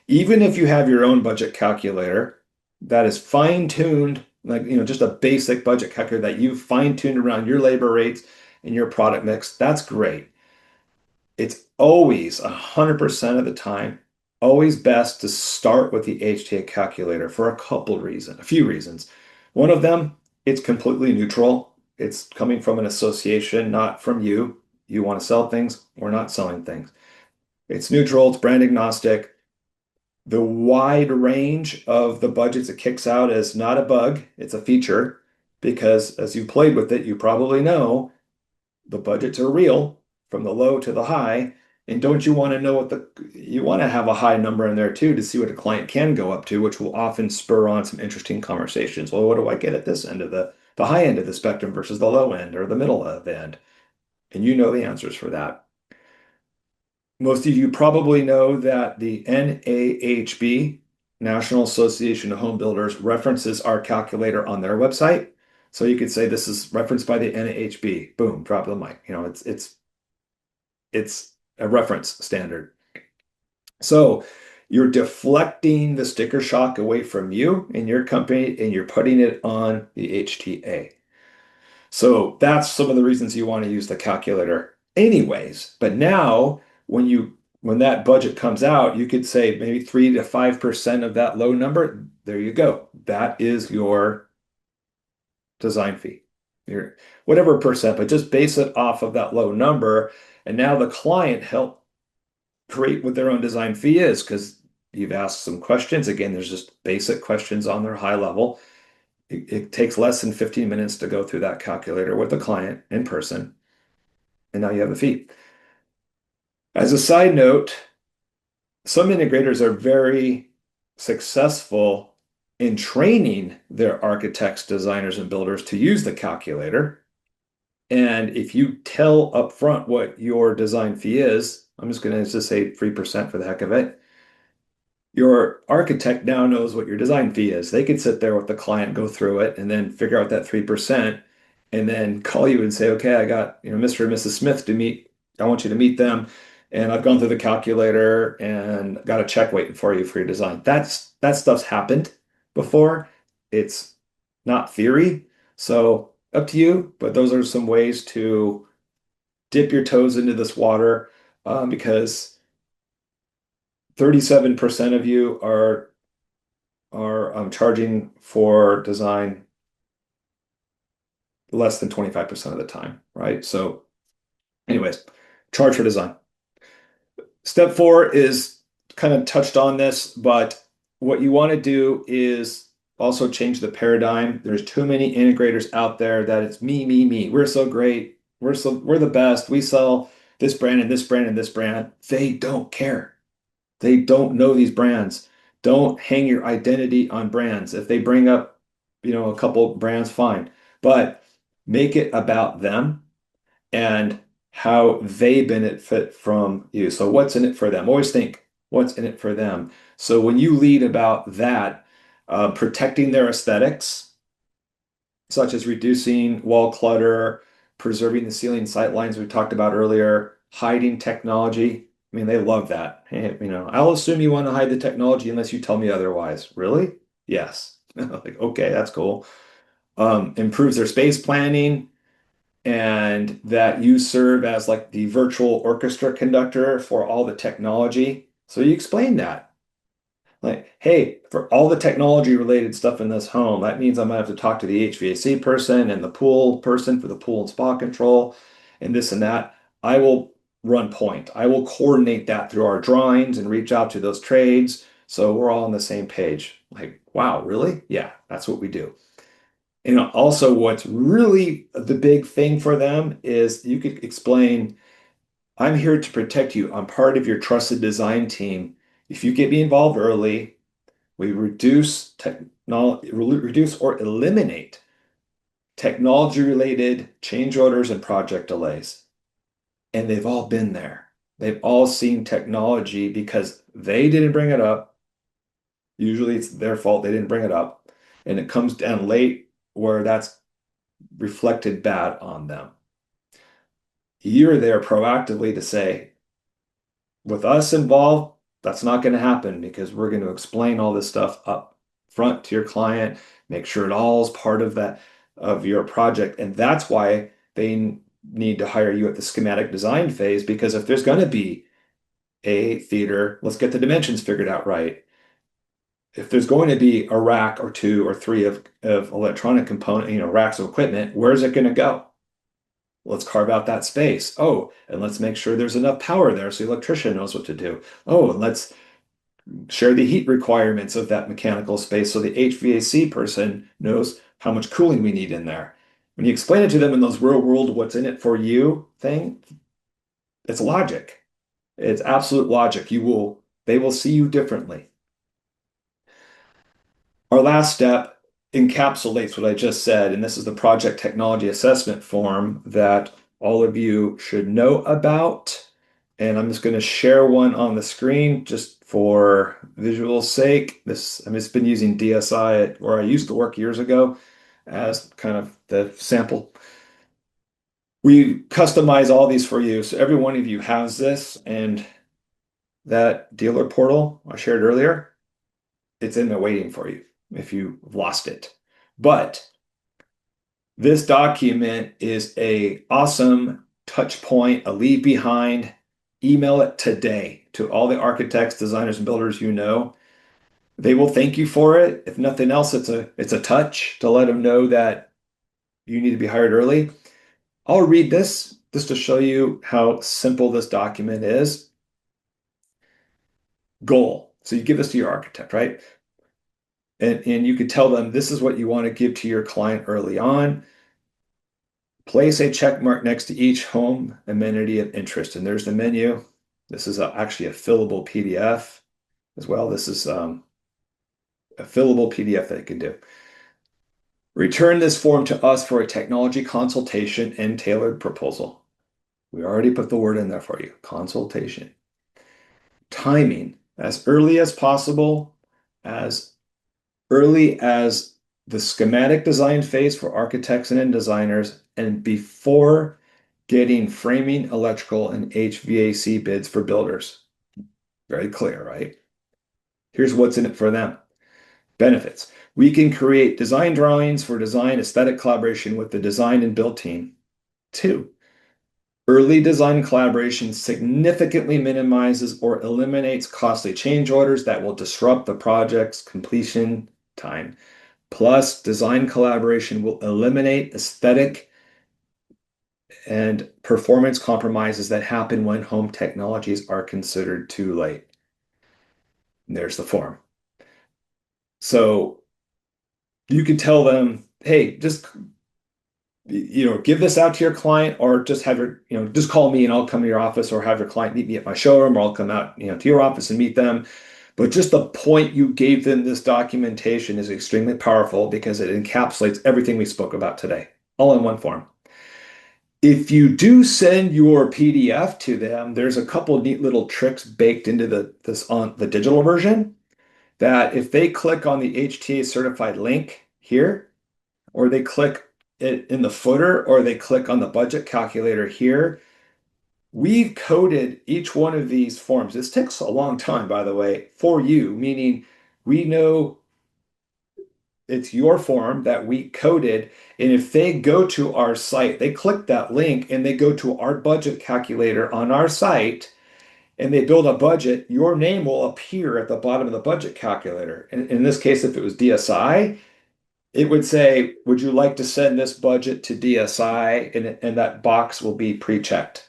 even if you have your own budget calculator that is fine-tuned, like, just a basic budget calculator that you've fine-tuned around your labor rates and your product mix, that's great. It's always 100% of the time, always best to start with the HTA calculator for a few reasons. One of them, it's completely neutral. It's coming from an association, not from you. You want to sell things, we're not selling things. It's neutral, it's brand agnostic. The wide range of the budgets it kicks out is not a bug, it's a feature, because as you played with it, you probably know the budgets are real from the low to the high. And don't you want to know you want to have a high number in there too to see what a client can go up to, which will often spur on some interesting conversations. Well, what do I get at this end of the high end of the spectrum versus the low end or the middle of the end? And you know the answers for that. Most of you probably know that the NAHB, National Association of Home Builders, references our calculator on their website. So you could say this is referenced by the NAHB. Boom, drop the mic. It's a reference standard. So you're deflecting the sticker shock away from you and your company, and you're putting it on the HTA. So that's some of the reasons you want to use the calculator anyways. But now when that budget comes out, you could say maybe 3 to 5% of that low number. There you go. That is your design fee. Your whatever percent, but just base it off of that low number. And now the client help create what their own design fee is because you've asked some questions. Again, there's just basic questions on their high level. It takes less than 15 minutes to go through that calculator with the client in person, and now you have a fee. As a side note, some integrators are very successful in training their architects, designers, and builders to use the calculator. And if you tell upfront what your design fee is, I'm just going to just say 3% for the heck of it. Your architect now knows what your design fee is. They could sit there with the client, go through it, and then figure out that 3%, and then call you and say, okay, I got, Mr. and Mrs. Smith to meet. I want you to meet them. And I've gone through the calculator and got a check waiting for you for your design. That stuff's happened before. It's not theory. So up to you, but those are some ways to dip your toes into this water because 37% of you are charging for design less than 25% of the time, right? So anyways, charge for design. Step 4 is kind of touched on this, but what you want to do is also change the paradigm. There's too many integrators out there that it's me, me, me. We're so great. We're the best. We sell this brand and this brand and this brand. They don't care. They don't know these brands. Don't hang your identity on brands. If they bring up, a couple brands, fine. But make it about them and how they benefit from you. So what's in it for them? Always think, what's in it for them? So when you lead about that, protecting their aesthetics, such as reducing wall clutter, preserving the ceiling sight lines we talked about earlier, hiding technology. I mean, they love that. Hey, I'll assume you want to hide the technology unless you tell me otherwise. Really? Yes. Like, okay, that's cool. Improves their space planning, and that you serve as like the virtual orchestra conductor for all the technology. So you explain that. Like, hey, for all the technology related stuff in this home, that means I'm gonna have to talk to the HVAC person and the pool person for the pool and spa control and this and that. I will run point. I will coordinate that through our drawings and reach out to those trades so we're all on the same page. Like, wow, really? Yeah, that's what we do. And also, what's really the big thing for them is you could explain, I'm here to protect you. I'm part of your trusted design team. If you get me involved early, we reduce or eliminate technology-related change orders and project delays. And they've all been there. They've all seen technology because they didn't bring it up. Usually it's their fault they didn't bring it up. And it comes down late where that's reflected bad on them. You're there proactively to say, with us involved, that's not going to happen because we're going to explain all this stuff up front to your client, make sure it all is part of that of your project. And that's why they need to hire you at the schematic design phase, because if there's going to be a theater, let's get the dimensions figured out right. If there's going to be a rack or two or three of electronic component, racks of equipment, where's it going to go? Let's carve out that space. Oh, and let's make sure there's enough power there so the electrician knows what to do. Oh, and let's share the heat requirements of that mechanical space so the HVAC person knows how much cooling we need in there. When you explain it to them in those real world, what's in it for you thing, it's logic. It's absolute logic. They will see you differently. Our last step encapsulates what I just said, and this is the project technology assessment form that all of you should know about. And I'm just going to share one on the screen just for visual sake. I've just been using DSI at where I used to work years ago as kind of the sample. We customize all these for you. So every one of you has this, and that dealer portal I shared earlier, it's in there waiting for you if you lost it. But this document is a awesome touch point, a leave behind. Email it today to all the architects, designers, and builders you know. They will thank you for it. If nothing else, it's a touch to let them know that you need to be hired early. I'll read this just to show you how simple this document is. Goal. So you give this to your architect, right? And you could tell them this is what you want to give to your client early on. Place a check mark next to each home amenity of interest. And there's the menu. This is actually a fillable PDF as well. This is a fillable PDF that you can do. Return this form to us for a technology consultation and tailored proposal. We already put the word in there for you, consultation. Timing, as early as possible, as early as the schematic design phase for architects and designers, and before getting framing, electrical, and HVAC bids for builders. Very clear, right? Here's what's in it for them. Benefits. We can create design drawings for design aesthetic collaboration with the design and build team. 2, early design collaboration significantly minimizes or eliminates costly change orders that will disrupt the project's completion time. Plus, design collaboration will eliminate aesthetic and performance compromises that happen when home technologies are considered too late. And there's the form. So you can tell them, hey, just give this out to your client, or just have just call me and I'll come to your office, or have your client meet me at my showroom, or I'll come out, to your office and meet them. But just the point you gave them this documentation is extremely powerful because it encapsulates everything we spoke about today, all in one form. If you do send your PDF to them, there's a couple of neat little tricks baked into this on the digital version, that if they click on the HTA certified link here, or they click it in the footer, or they click on the budget calculator here, we've coded each one of these forms. This takes a long time, by the way, for you, meaning we know it's your form that we coded. And if they go to our site, they click that link and they go to our budget calculator on our site, and they build a budget, your name will appear at the bottom of the budget calculator. And in this case, if it was DSI, it would say, would you like to send this budget to DSI? And that box will be pre-checked,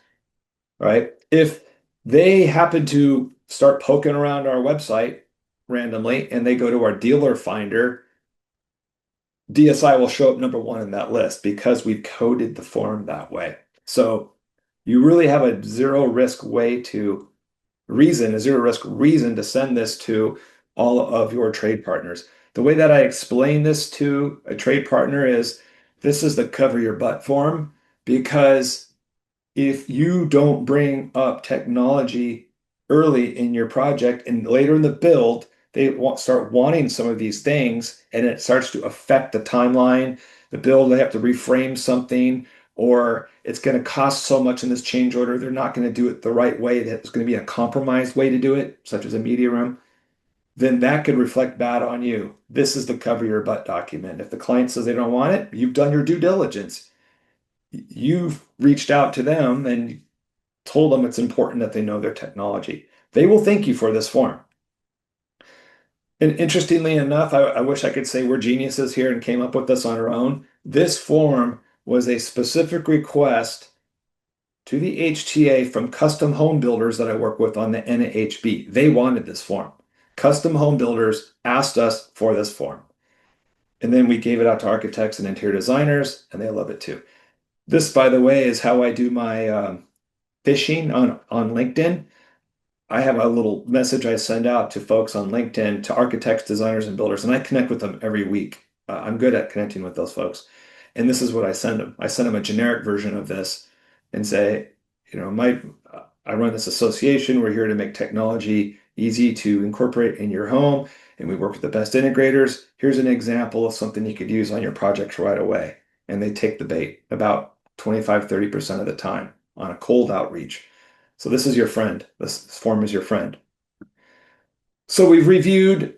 right? If they happen to start poking around our website randomly and they go to our dealer finder, DSI will show up number one in that list because we've coded the form that way. So you really have a zero risk way to a zero risk reason to send this to all of your trade partners. The way that I explain this to a trade partner is this is the cover your butt form, because if you don't bring up technology early in your project and later in the build, they start wanting some of these things and it starts to affect the timeline, the build, they have to reframe something, or it's going to cost so much in this change order, they're not going to do it the right way. That's going to be a compromised way to do it, such as a media room. Then that could reflect bad on you. This is the cover your butt document. If the client says they don't want it, you've done your due diligence. You've reached out to them and told them it's important that they know their technology. They will thank you for this form. And interestingly enough, I wish I could say we're geniuses here and came up with this on our own. This form was a specific request to the HTA from custom home builders that I work with on the NAHB. They wanted this form. Custom home builders asked us for this form. And then we gave it out to architects and interior designers, and they love it too. This, by the way, is how I do my phishing on LinkedIn. I have a little message I send out to folks on LinkedIn, to architects, designers, and builders, and I connect with them every week. I'm good at connecting with those folks. And this is what I send them. I send them a generic version of this and say, I run this association. We're here to make technology easy to incorporate in your home, and we work with the best integrators. Here's an example of something you could use on your projects right away. And they take the bait about 25–30% of the time on a cold outreach. So this is your friend. This form is your friend. So we've reviewed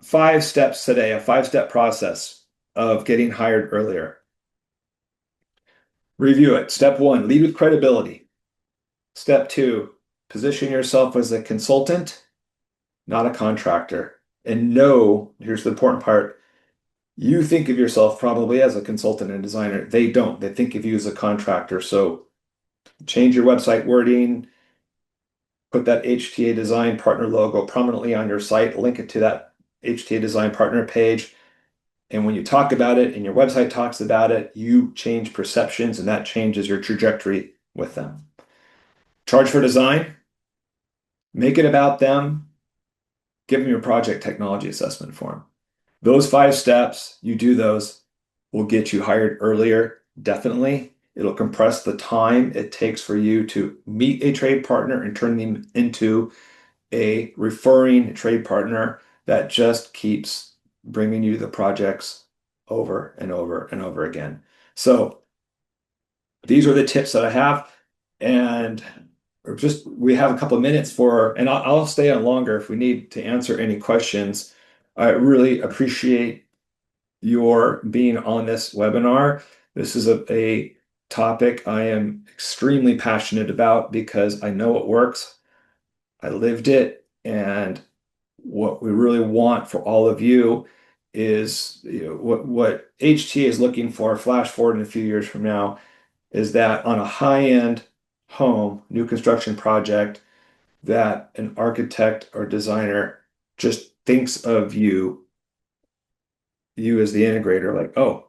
5 steps today, a 5-step process of getting hired earlier. Review it. Step 1, lead with credibility. Step 2, position yourself as a consultant, not a contractor. And no, here's the important part, you think of yourself probably as a consultant and designer. They don't. They think of you as a contractor. So change your website wording, put that HTA design partner logo prominently on your site, link it to that HTA design partner page. And when you talk about it and your website talks about it, you change perceptions and that changes your trajectory with them. Charge for design, make it about them, give them your project technology assessment form. Those 5 steps, you do those, will get you hired earlier, definitely. It'll compress the time it takes for you to meet a trade partner and turn them into a referring trade partner that just keeps bringing you the projects over and over and over again. So these are the tips that I have, and we have a couple of minutes and I'll stay on longer if we need to answer any questions. I really appreciate your being on this webinar. This is a topic I am extremely passionate about because I know it works. I lived it, and what we really want for all of you is, what HTA is looking for, flash forward in a few years from now, is that on a high-end home, new construction project, that an architect or designer just thinks of you as the integrator, like, oh,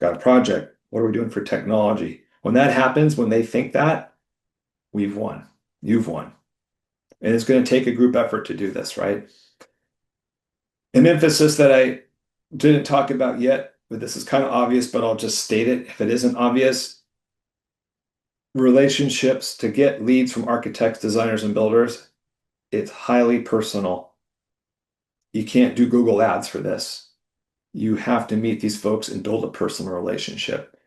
got a project. What are we doing for technology? When that happens, when they think that, we've won. You've won. And it's going to take a group effort to do this, right? An emphasis that I didn't talk about yet, but this is kind of obvious, but I'll just state it if it isn't obvious. Relationships, to get leads from architects, designers, and builders, it's highly personal. You can't do Google ads for this. You have to meet these folks and build a personal relationship.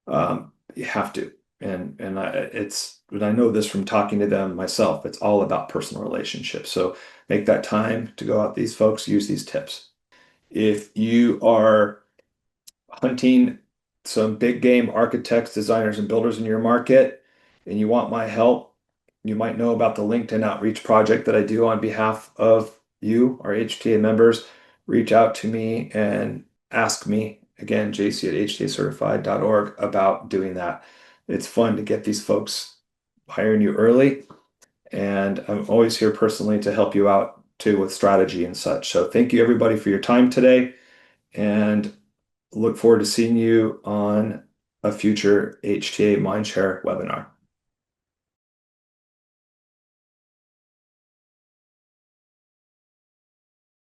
You have to. And I know this from talking to them myself. It's all about personal relationships. So make that time to go out these folks, use these tips. If you are hunting some big game architects, designers, and builders in your market, and you want my help, you might know about the LinkedIn outreach project that I do on behalf of you, our HTA members. Reach out to me and ask me, again, jc@htacertified.org, about doing that. It's fun to get these folks hiring you early, and I'm always here personally to help you out too with strategy and such. So thank you everybody for your time today, and look forward to seeing you on a future HTA Mindshare webinar.